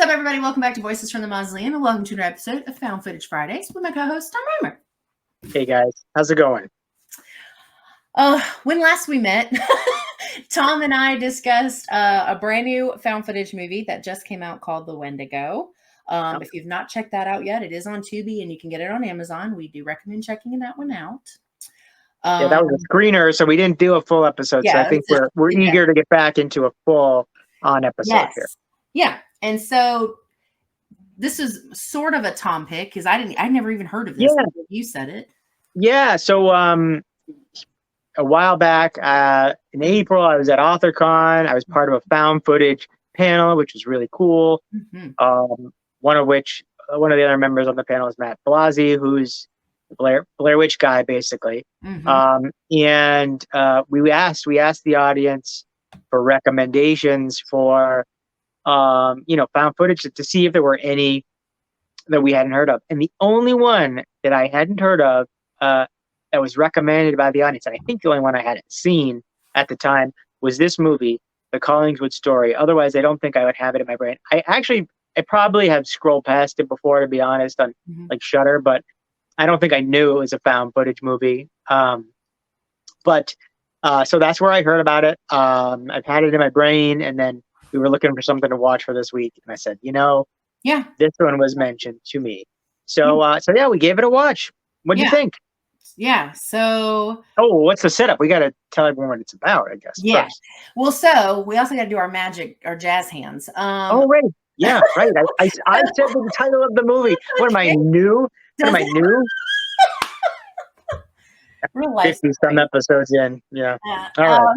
What's up, everybody? Welcome back to Voices from the Mausoleum, and welcome to another episode of Found Footage Fridays with my co-host, Tom Reimer. Hey, guys. How's it going? When last we met, Tom and I discussed a brand new found footage movie that just came out called The Wendigo. If you've not checked that out yet, it is on Tubi, and you can get it on Amazon. We do recommend checking that one out. Yeah, that was a screener, so we didn't do a full episode. Yeah, so I think we're eager to get back into a full on episode here. Yeah, and so this is sort of a Tom pick because I never even heard of this. Yeah. You said it. Yeah, so a while back in April, I was at AuthorCon. I was part of a found footage panel, which was really cool. Mm-hmm. One of the other members on the panel is Matt Blasi, who's the Blair Witch guy, basically. Mm-hmm. And we asked the audience for recommendations for found footage to see if there were any that we hadn't heard of. And the only one that I hadn't heard of that was recommended by the audience, and I think the only one I hadn't seen at the time, was this movie, The Collingswood Story. Otherwise, I don't think I would have it in my brain. I probably have scrolled past it before, to be honest, on like Shudder, but I don't think I knew it was a found footage movie. So that's where I heard about it. I've had it in my brain, and then we were looking for something to watch for this week, and I said, this one was mentioned to me. So we gave it a watch. What do you think? Yeah. So. Oh, what's the setup? We got to tell everyone what it's about, I guess. Yeah. First. Well, so we also got to do our jazz hands. Oh, right. Yeah, right. I said the title of the movie. What am I new? Real 50 some episodes in. Yeah. All right.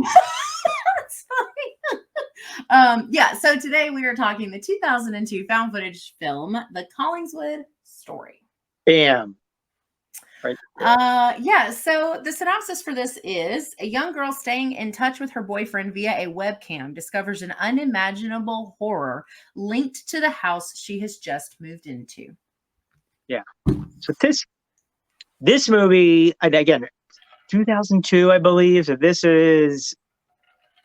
So today we are talking the 2002 found footage film, The Collingswood Story. Bam. Right. So the synopsis for this is: a young girl staying in touch with her boyfriend via a webcam discovers an unimaginable horror linked to the house she has just moved into. Yeah. So this movie, again, 2002, I believe. So this is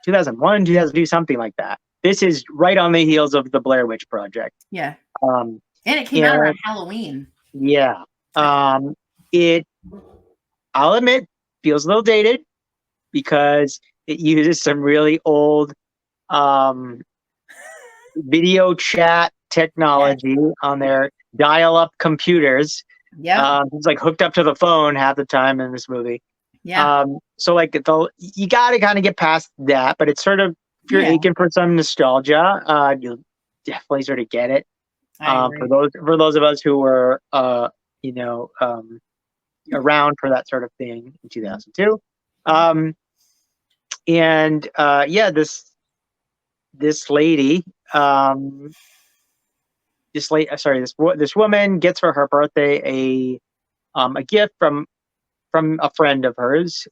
2001, 2002, something like that. This is right on the heels of the Blair Witch Project. Yeah. And it came out around Halloween. Yeah. I'll admit, feels a little dated because it uses some really old video chat technology on their dial-up computers. Yeah. It's like hooked up to the phone half the time in this movie. Yeah. So like you got to kind of get past that, but it's sort of, if you're aching for some nostalgia, you'll definitely sort of get it. For those of us who were around for that sort of thing in 2002. This woman gets for her birthday a gift from a friend of hers,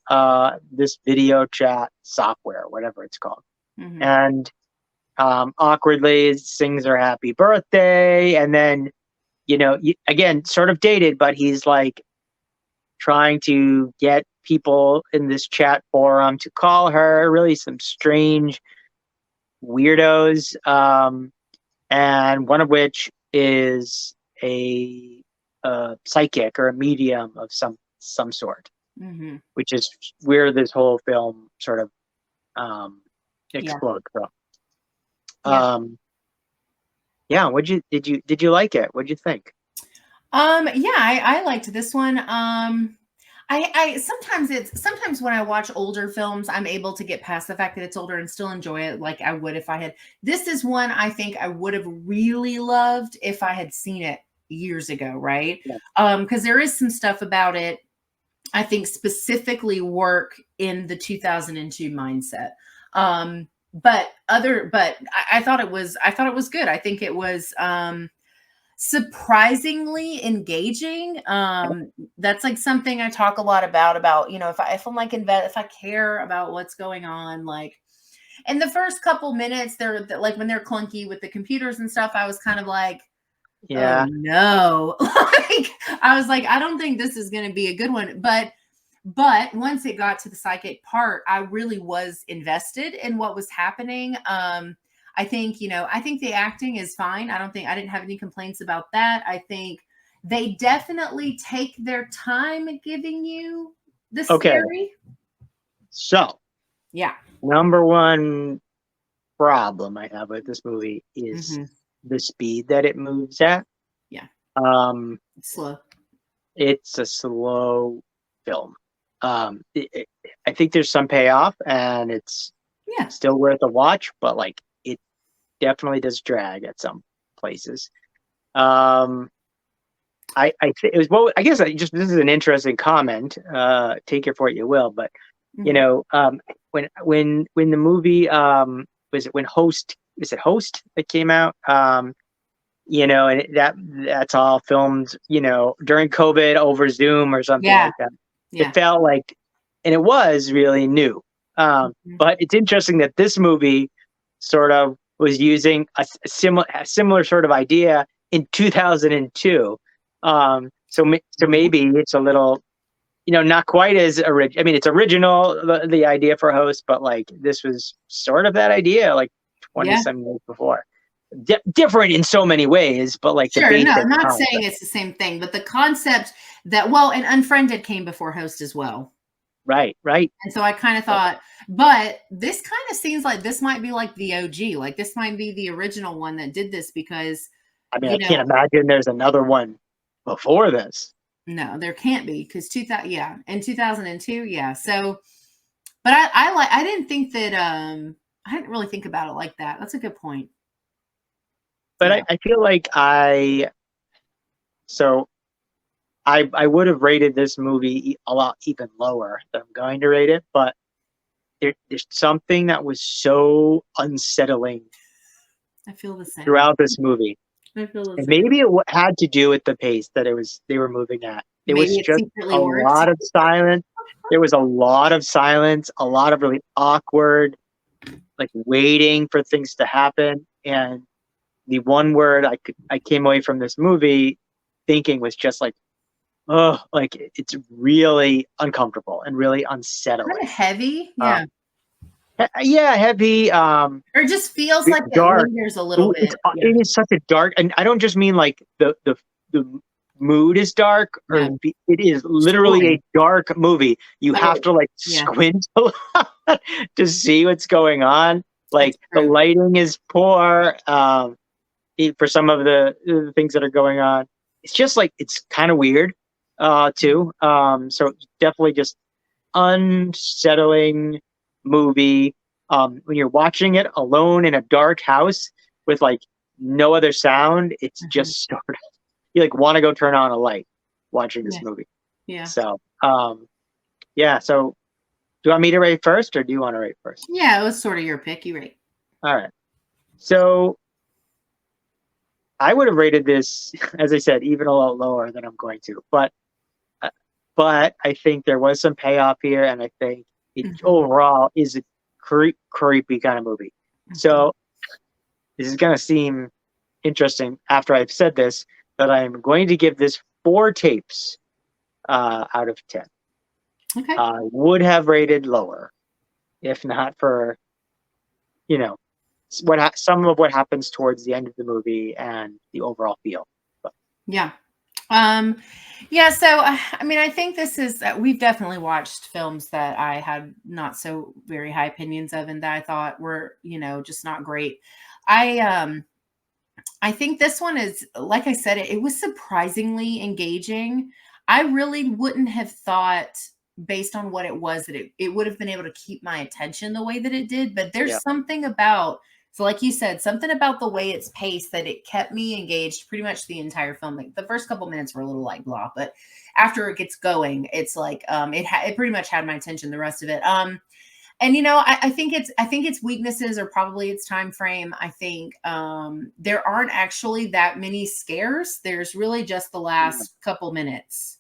this video chat software, whatever it's called. Mm-hmm. And awkwardly sings her happy birthday, and then again, sort of dated, but he's like trying to get people in this chat forum to call her, really some strange weirdos, and one of which is a psychic or a medium of some sort, which is where this whole film sort of explodes from. Did you like it? What'd you think? I liked this one. I sometimes when I watch older films, I'm able to get past the fact that it's older and still enjoy it like I would if I had. This is one I think I would have really loved if I had seen it years ago, right? Yeah. Because there is some stuff about it I think specifically work in the 2002 mindset. But I thought it was good. I think it was surprisingly engaging. That's like something I talk a lot about, if I'm like if I care about what's going on, like in the first couple minutes, they're like when they're clunky with the computers and stuff, I was kind of like, oh no, like I was like, I don't think this is going to be a good one. But once it got to the psychic part, I really was invested in what was happening. I think, I think the acting is fine. I didn't have any complaints about that. I think they definitely take their time giving you the Okay, scary. so Yeah. number one problem I have with this movie is Hmm. the speed that it moves at. Yeah. Um, It's slow. it's a slow film. I think there's some payoff, and it's Yeah. still worth a watch, but like it definitely does drag at some places. Um, I think it was, well, I guess this is an interesting comment. Take it for what you will, but you Hmm. know, when the movie was it when Host is it Host that came out? And that's all filmed, during COVID over Zoom or something Yeah. like that. It Yeah. felt like, and it was really new. Mhm. But it's interesting that this movie sort of was using a similar sort of idea in 2002. So Yeah. maybe it's a little, not quite as original. I mean, it's original, the idea for Host, but like this was sort of that idea like 20 Yeah. some years before. Different in so many ways, but like the Sure. No, basic I'm not saying concept. it's the same thing, but the concept that, well, and Unfriended came before Host as well. Right, right. And so I kind of thought, but this kind of seems like this might be like the OG, like this might be the original one that did this because, I mean, I you can't know, imagine there's another one before this. no, there can't be because 2000, yeah, in 2002, yeah. So, but I didn't think that, I didn't really think about it like that. That's a good point. But Yeah. I feel like so I would have rated this movie a lot even lower than I'm going to rate it, but there's something that was so unsettling I feel the same. throughout this movie. I feel the And same. maybe it had to do with the pace that they were moving at. It was Maybe it just secretly a worked. lot of silence. There was a lot of silence, a lot of really awkward, like waiting for things to happen. And the one word I came away from this movie thinking was just like, oh, like it's really uncomfortable and really Kind unsettling. of heavy. Uh, Yeah. yeah, heavy, Or it just feels like it dark. lingers a little bit. Yeah. It is such a dark, and I don't just mean like the mood is dark, No. it is literally a Story. dark movie. You have Totally. to like Yeah. squint a lot to see what's going on. That's Like the true. lighting is poor. For some of the things that are going on. It's just like it's kind of weird, too. So definitely just unsettling movie. When you're watching it alone in a dark house with like no other sound, it's Mhm. just sort of you like want to go turn on a light watching this Yeah. movie. Yeah. So yeah. So do you want me to rate first, or do you want to rate first? Yeah. It was sort of your pick. You right. All right. So I would have rated this, as I said, even a lot lower than I'm going to. Uh, but I think there was some payoff here, and I think it Mhm. overall is a creepy kind of movie. Mhm. So this is going to seem interesting after I've said this, but I'm going to give this 4 tapes out of 10. Okay. I would have rated lower if not for you know some of what happens towards the end of the movie and the overall feel. But Yeah. Um, yeah, so I mean, I think this is we've definitely watched films that I had not so very high opinions of and that I thought were, just not great. I I think this one is, like I said, it was surprisingly engaging. I really wouldn't have thought, based on what it was, that it would have been able to keep my attention the way that it did. But yeah, there's something about, so like you said, something about the way it's paced that it kept me engaged pretty much the entire film. Like the first couple minutes were a little like blah, but after it gets going, it's like it pretty much had my attention the rest of it. And I think its weaknesses are probably its time frame. I think there aren't actually that many scares. There's really just the yeah. last couple minutes.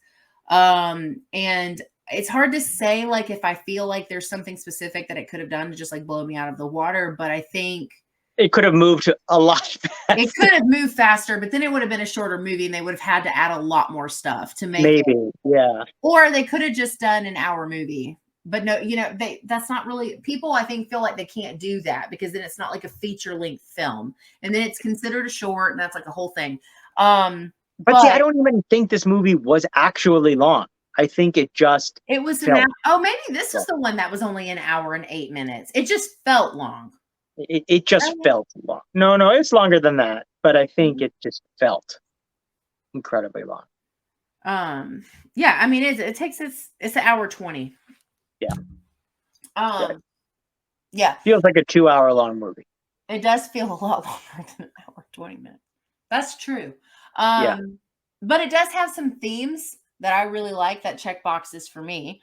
And it's hard to say like if I feel like there's something specific that it could have done to just like blow me out of the water, but I think It could have moved a lot it faster. could have moved faster, but then it would have been a shorter movie and they would have had to add a lot more stuff to make it. Maybe, yeah. Or they could have just done an hour movie but no, that's not really, people I think feel like they can't do that because then it's not like a feature length film, and then it's considered a short, and that's like a whole thing. But see, I But don't even think this movie was actually long. I think it just it was an hour. felt Oh, maybe this was long. the one that was only an hour and 8 minutes. It just felt long. It just felt long. No, no, it's longer than that, but I think it just felt incredibly long. Yeah, I mean, it takes it's an hour 20. Yeah. Yeah, Feels like a 2 hour long movie. it does feel a lot longer than an hour 20 minutes. That's true. Yeah. But it does have some themes that I really like that check boxes for me.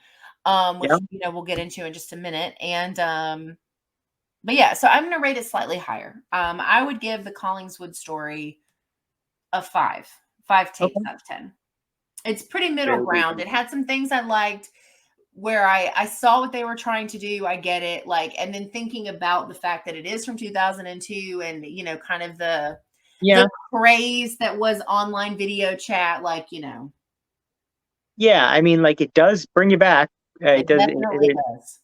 Which Yeah. we'll get into in just a minute. And but yeah, so I'm gonna rate it slightly higher. I would give the Collingswood Story a 5 takes Okay. out of 10. It's pretty middle Very ground. It reasonable. had some things I liked where I saw what they were trying to do. I get it. Like, and then thinking about the fact that it is from 2002 and, kind of the Yeah. craze that was online video chat, like, Yeah. I mean, like, it does bring you back. it It does definitely does.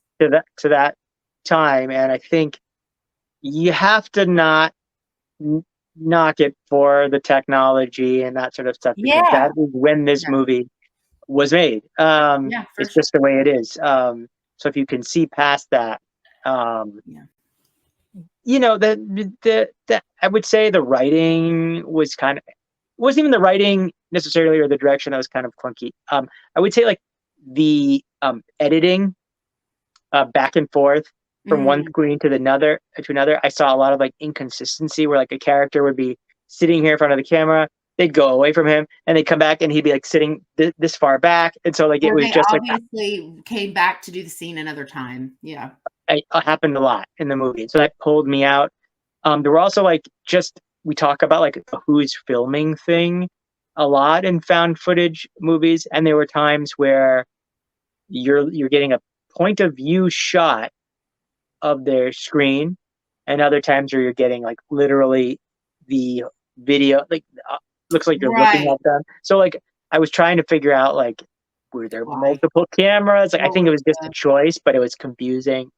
to that time, and I think you have to not knock it for the technology and that sort of stuff because Yeah. that is when this Yeah. movie was made. Yeah, for It's sure. just the way it is. So if you can see past that, um, Yeah. the I would say the writing was kind of wasn't even the writing necessarily or the direction that was kind of clunky. I would say like the editing back and forth from one Mhm. screen to another. I saw a lot of like inconsistency where like a character would be sitting here in front of the camera, they'd go away from him, and they'd come back, and he'd be like sitting this far back, and so like it Or was they just like obviously came back to do the scene another time. Yeah. it happened a lot in the movie, so that pulled me out. There were also like just we talk about like a who's filming thing a lot in found footage movies, and there were times where you're getting a point of view shot of their screen, and other times where you're getting like literally the video, like looks like you're looking Right. at them. So like I was trying to figure out like were there Why? multiple cameras? Like I What think it was was just a the choice, but it was confusing.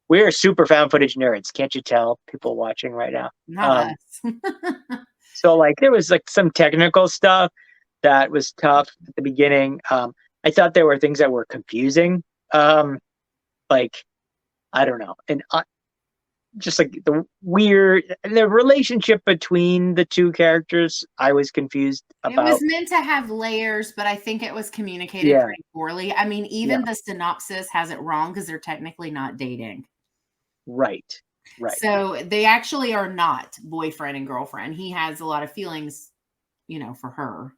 We're super found footage nerds, can't you tell? People watching right now. not Um, us. so like there was like some technical stuff that was tough at the beginning. I thought there were things that were confusing. Like I don't know, and just like the relationship between the two characters, I was confused It was about. meant to have layers, but I think it was communicated Yeah, pretty poorly. I mean, yeah, even the synopsis has it wrong because 'cause they're technically not dating. right, right, So, they actually are not boyfriend and girlfriend. He has a lot of feelings, for her.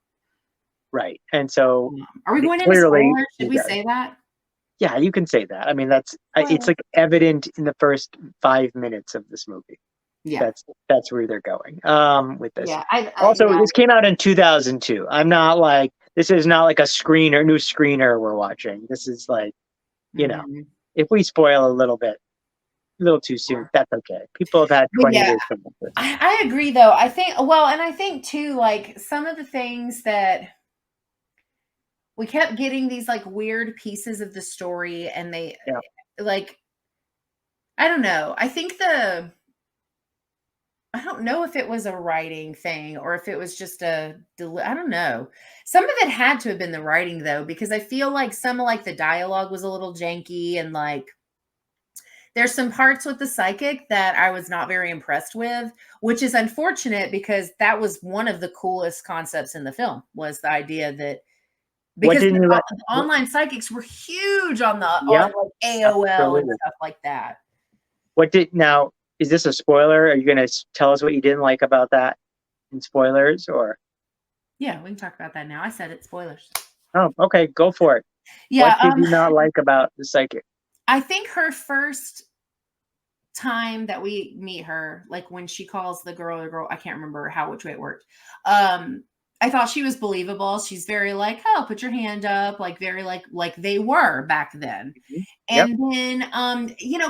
right. And so Are we going into clearly spoilers? Should he we does. say that? Yeah, you can say that. I mean, it's Spoilers. like evident in the first 5 minutes of this movie. Yeah. That's where they're going with this. Yeah, Also, yeah. this came out in 2002. I'm not like this is not like a new screener we're watching. This is like, you know, Mhm. if we spoil a little too soon, that's okay. People have had But 20 yeah, years to look this. I agree though. I think well, and I think too, like some of the things that we kept getting these like weird pieces of the story and they Yeah. like I don't know. I don't know if it was a writing thing or if it was just I don't know. Some of it had to have been the writing though, because I feel like some of like the dialogue was a little janky and like there's some parts with the psychic that I was not very impressed with, which is unfortunate because that was one of the coolest concepts in the film was the idea that What because didn't you like? the online psychics were huge on Yeah, like AOL and absolutely. stuff like that. What did now? Is this a spoiler? Are you going to tell us what you didn't like about that in spoilers or? Yeah, we can talk about that now. I said it, spoilers. Oh, okay, go for it. Yeah, What did you not like about the psychic? I think her first time that we meet her, like when she calls the girl, I can't remember which way it worked. I thought she was believable. She's very like, oh, put your hand up, like very like they were back then. Mhm. Yep, And then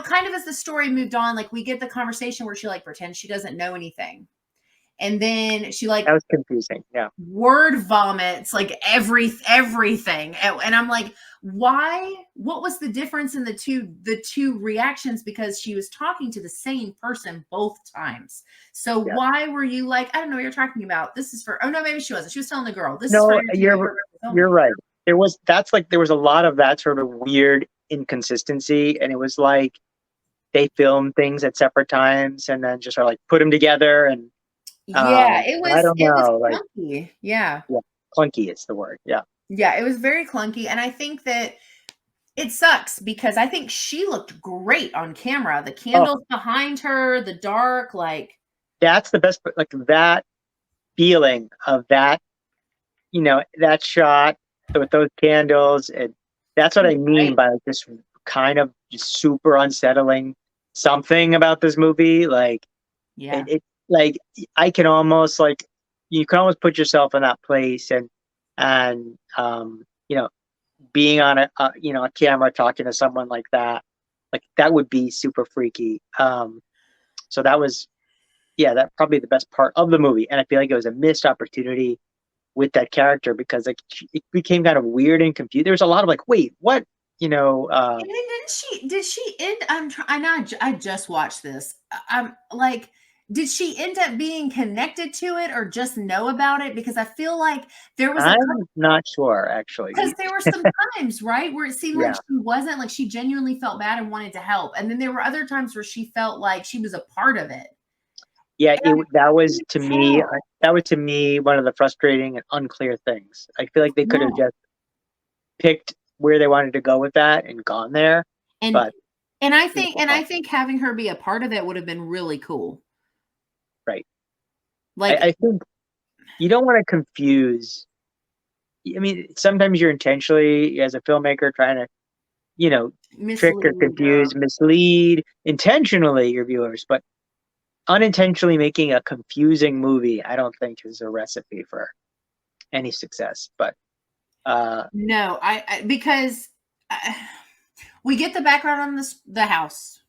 kind of as the story moved on, like we get the conversation where she like pretends she doesn't know anything. And then she like that was confusing. Yeah, word vomits like everything. And I'm like, what was the difference in the two reactions? Because she was talking to the same person both times. So Yeah. why were you like, I don't know what you're talking about? This is for, oh no, maybe she wasn't. She was telling the girl, this is for No, entertainment purposes you're only. right. There was a lot of that sort of weird inconsistency, and it was like they filmed things at separate times and then just sort of like put them together, and Yeah, it I was don't it was know, like, clunky. Yeah. yeah, clunky is the word. Yeah. Yeah, it was very clunky. And I think that it sucks because I think she looked great on camera. The Oh, candles behind her, the dark, like, that's the best, like that feeling of that, that shot with those candles, and that's what I mean right? by like this kind of just super unsettling something about this movie. Like Yeah. it like I can almost like you can almost put yourself in that place, and being on a camera talking to someone like that would be super freaky. So that was, yeah, that probably the best part of the movie, and I feel like it was a missed opportunity with that character because like it became kind of weird and confused. There was a lot of like, wait, what? You know, And then did she end, I know I just watched this. I'm like, did she end up being connected to it or just know about it? Because I feel like there was a I'm not sure because actually. there were some times, right, where it seemed like Yeah, she wasn't, like she genuinely felt bad and wanted to help. And then there were other times where she felt like she was a part of it. yeah. And That I was couldn't to me. tell. That was to me one of the frustrating and unclear things. I feel like they could have Yeah. just picked where they wanted to go with that and gone there, And but and I you think know, and I think having her be a part of it would have been really cool. right. Like I think you don't want to confuse. I mean, sometimes you're intentionally, as a filmmaker, trying to, you know, trick or mislead confuse, mislead intentionally your viewers, but unintentionally making a confusing movie, I don't think is a recipe for any success. But no, I because I, we get the background on the house.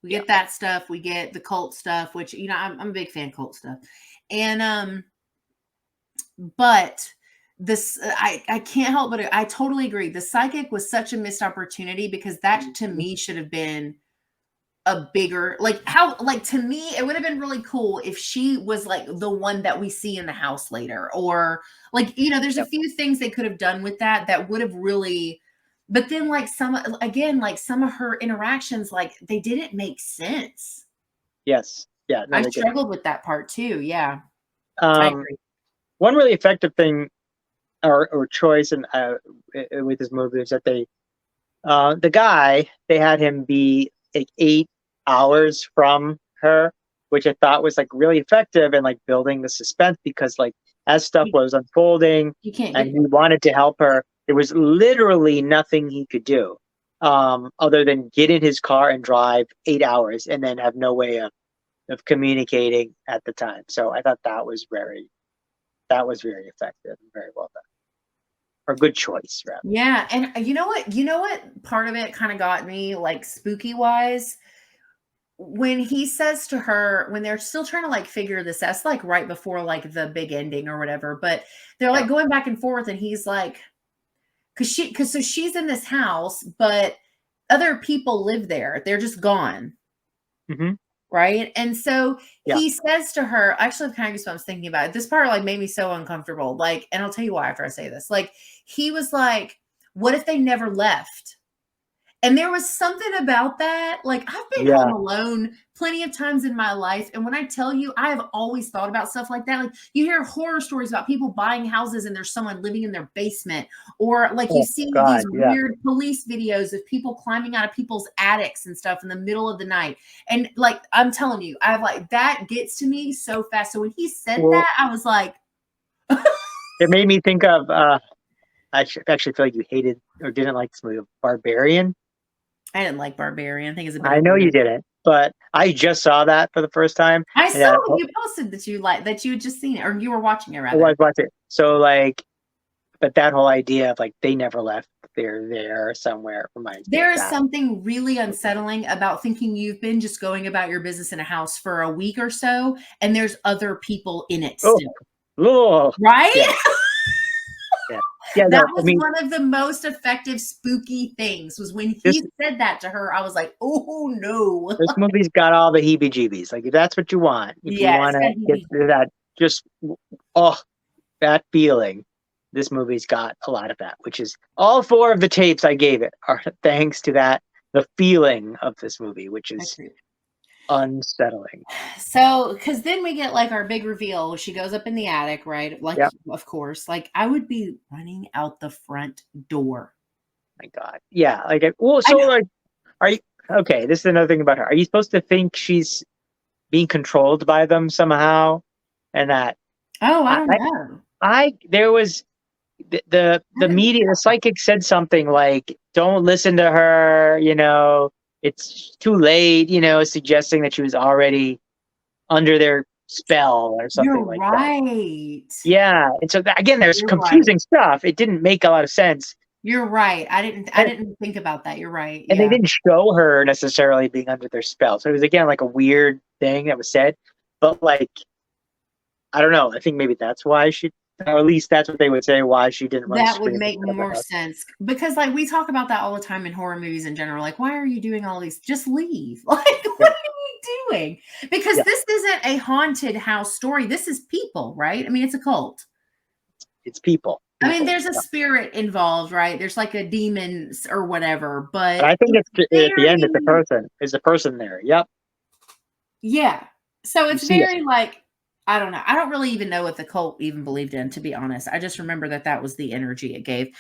We yeah, get that stuff. We get the cult stuff, which I'm a big fan of cult stuff, and but this I can't help but I totally agree. The psychic was such a missed opportunity because that to mhm, me should have been a bigger, like, how, like, to me it would have been really cool if she was like the one that we see in the house later, or like, there's a yep, few things they could have done with that would have really, but then like some, again, like some of her interactions, like they didn't make sense. yes, yeah, no, I they did. struggled with that part too. Yeah, I Um, agree. One really effective thing or choice with this movie is that the guy, they had him be like 8 hours from her, which I thought was like really effective and like building the suspense because like as stuff You, was unfolding you can't and get he there. wanted to help her, there was literally nothing he could do other than get in his car and drive 8 hours and then have no way of communicating at the time. So I thought that was very effective and very well done. Or good choice, rather. Yeah, and you know what part of it kind of got me, like, spooky wise, when he says to her, when they're still trying to like figure this out, it's like right before like the big ending or whatever, but they're Yeah. like going back and forth, and he's like, because so she's in this house, but other people live there. They're just gone. Hmm. Right. And so Yeah. he says to her, actually, kind of goosebumps thinking about it. This part like made me so uncomfortable. Like, and I'll tell you why after I say this. Like, he was like, what if they never left? And there was something about that, like, I've been home Yeah. alone plenty of times in my life, and when I tell you, I have always thought about stuff like that. Like, you hear horror stories about people buying houses and there's someone living in their basement, or like you Oh see these God. Yeah. weird police videos of people climbing out of people's attics and stuff in the middle of the night. And like, I'm telling you, I have like that gets to me so fast. So when he said Well, that, I was like, it made me think of. Actually feel like you hated or didn't like this movie, Barbarian. I didn't like Barbarian. I think it's a bit I of know you weird. didn't, but I just saw that for the first time, I and saw that you posted that you like that you had just seen it, or you were watching it I was rather. watching it. So like, but that whole idea of like they never left, they're there somewhere reminds me of There is that. something really unsettling about thinking you've been just going about your business in a house for a week or so, and there's other people in it Oh, still, oh, right? yeah, yeah. Yeah, That no, I was mean, one of the most effective spooky things was when this he said that to her, I was like, "Oh, no." this movie's got all the heebie-jeebies. Like, if that's what you want, if you Yeah, it's want to got get heebie. to that, just oh, that feeling, this movie's got a lot of that. Which is all four of the tapes I gave it are thanks to that, the feeling of this movie, which is Agreed. unsettling. So, because then we get like our big reveal. She goes up in the attic, right? Like, Yep. of course, like I would be running out the front door. My God. Yeah. Like, well, I so know. like, are you okay? This is another thing about her. Are you supposed to think she's being controlled by them somehow? And that Oh, I I, don't I, know. there was I the didn't think media, the psychic said something like, "Don't listen to her." It's too late. Suggesting that she was already under their spell or you're something like that. right. Yeah, and so again, there's You're right. confusing stuff. It didn't make a lot of sense, You're right. I and didn't think about that. You're right. and they Yeah. didn't show her necessarily being under their spell. So it was again like a weird thing that was said, but like I don't know. I think maybe that's why she, or at least that's what they would say, why she didn't run That would screaming make out of the more house. sense because, like, we talk about that all the time in horror movies in general. Like, why are you doing all these? Just leave. Like, Yeah, what are you doing? Because yeah, this isn't a haunted house story. This is people, right? I mean, it's a cult. it's people, I mean, people. there's a Yeah. spirit involved, right? There's like a demon or whatever, but And I think it's at the end, it's a very, person. Is the person there? Yep. yeah. So You it's see it. very like, I don't know. I don't really even know what the cult even believed in, to be honest. I just remember that that was the energy it gave.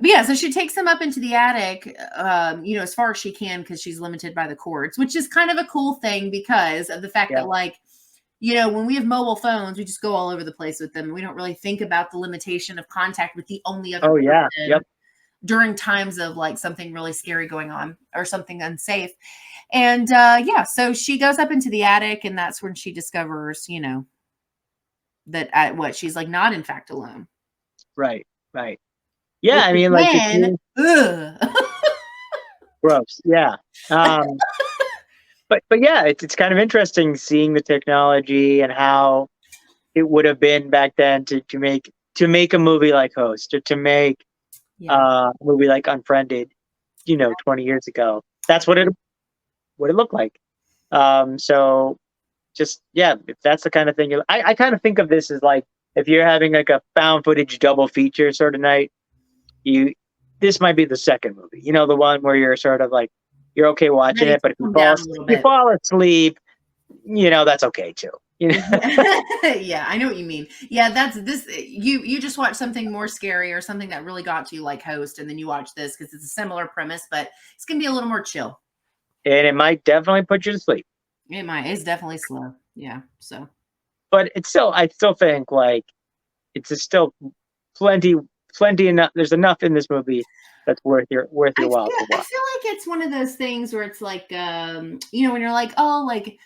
But yeah, so she takes them up into the attic, as far as she can because she's limited by the cords, which is kind of a cool thing because of the fact Yeah. that, like, when we have mobile phones, we just go all over the place with them. We don't really think about the limitation of contact with the only other Oh yeah. person Yep. during times of like something really scary going on or something unsafe. And yeah, so she goes up into the attic, and that's when she discovers, that what she's like not in fact alone. Right. Right. Yeah. Which I mean, like it's again, really ugh. gross. Yeah. Um, but yeah, it's kind of interesting seeing the technology and how it would have been back then to make a movie like Host, or to make Yeah. a movie like Unfriended, 20 years ago. That's what it looked like. So just yeah, if that's the kind of thing I kind of think of this as like if you're having like a found footage double feature sort of night, you this might be the second movie. The one where you're sort of like you're okay watching Ready it, to but if calm down a little you bit. fall asleep, that's okay too. Yeah, I know what you mean. Yeah, that's this you just watch something more scary or something that really got you like Host, and then you watch this because it's a similar premise, but it's gonna be a little more chill. And it might definitely put you to sleep. It might. It's definitely slow. Yeah. So But I still think like it's just still plenty, plenty enough. There's enough in this movie that's worth your while to I watch. feel like it's one of those things where it's like when you're like, oh, like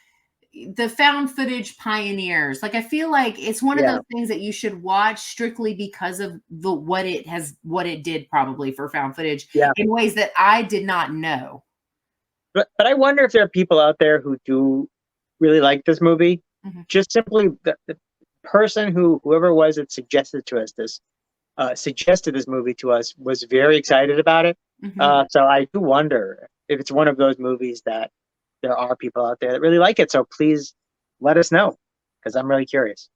the found footage pioneers. Like I feel like it's one of Yeah, those things that you should watch strictly because of what it did probably for found footage yeah. in ways that I did not know. But I wonder if there are people out there who do really like this movie. Mhm. Just simply the person whoever it was that suggested this movie to us was very excited about it. Mhm. So I do wonder if it's one of those movies that there are people out there that really like it. So please let us know because I'm really curious.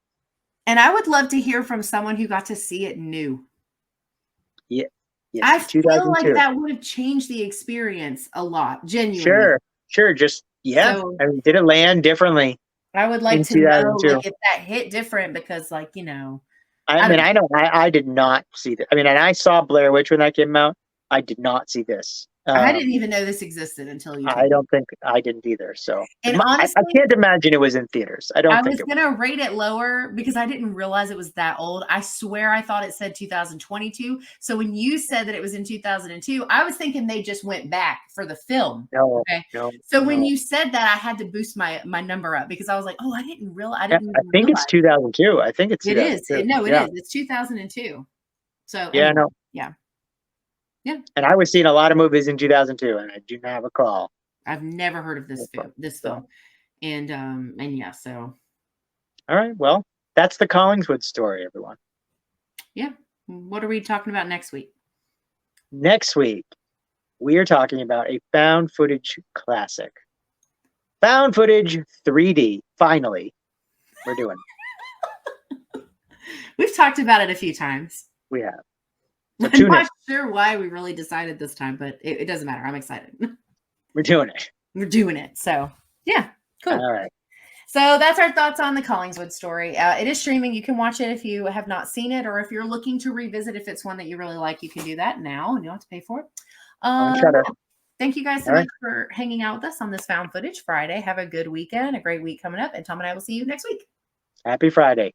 And I would love to hear from someone who got to see it new. Yeah. Yes, I in feel like 2002. that would have changed the experience a lot, genuinely. Sure, sure. Just yeah. So I mean, did it land differently I would like in to know, like, 2002? if that hit different because, like, I I mean, don't I know I did not see that. I mean, and I saw Blair Witch when that came out. I did not see this. I didn't even know this existed until you I told me. don't think I didn't either. So And I honestly, can't imagine it was in theaters. I don't I think was it was. gonna rate it lower because I didn't realize it was that old. I swear I thought it said 2022. So when you said that it was in 2002, I was thinking they just went back for the film. No, Okay. no, So when no. you said that, I had to boost my number up because I was like, oh, I Yeah, didn't I even think it's realize 2002. I think it's it is. 2002. No, it Yeah, is. It's 2002. So yeah, anyway, no. yeah. Yeah. And I was seeing a lot of movies in 2002, and I do not recall. I've never heard of this So, film. And yeah, so all right. Well, that's the Collingswood story, everyone. yeah. What are we talking about next week? Next week, we are talking about a found footage classic. Found footage 3D. Finally, we're doing it. We've talked about it a few times. We have. So I'm tune in. not sure why we really decided this time, but it doesn't matter. I'm excited. We're doing it. We're doing it. So, yeah, cool. All right. So that's our thoughts on the Collingswood story. It is streaming. You can watch it if you have not seen it, or if you're looking to revisit, if it's one that you really like, you can do that now and you don't have to pay for it. On Shutter. Thank you guys so All much for hanging out with us on this Found Footage Friday. Have a good weekend, a great week coming up, and Tom and I will see you next week. Happy Friday.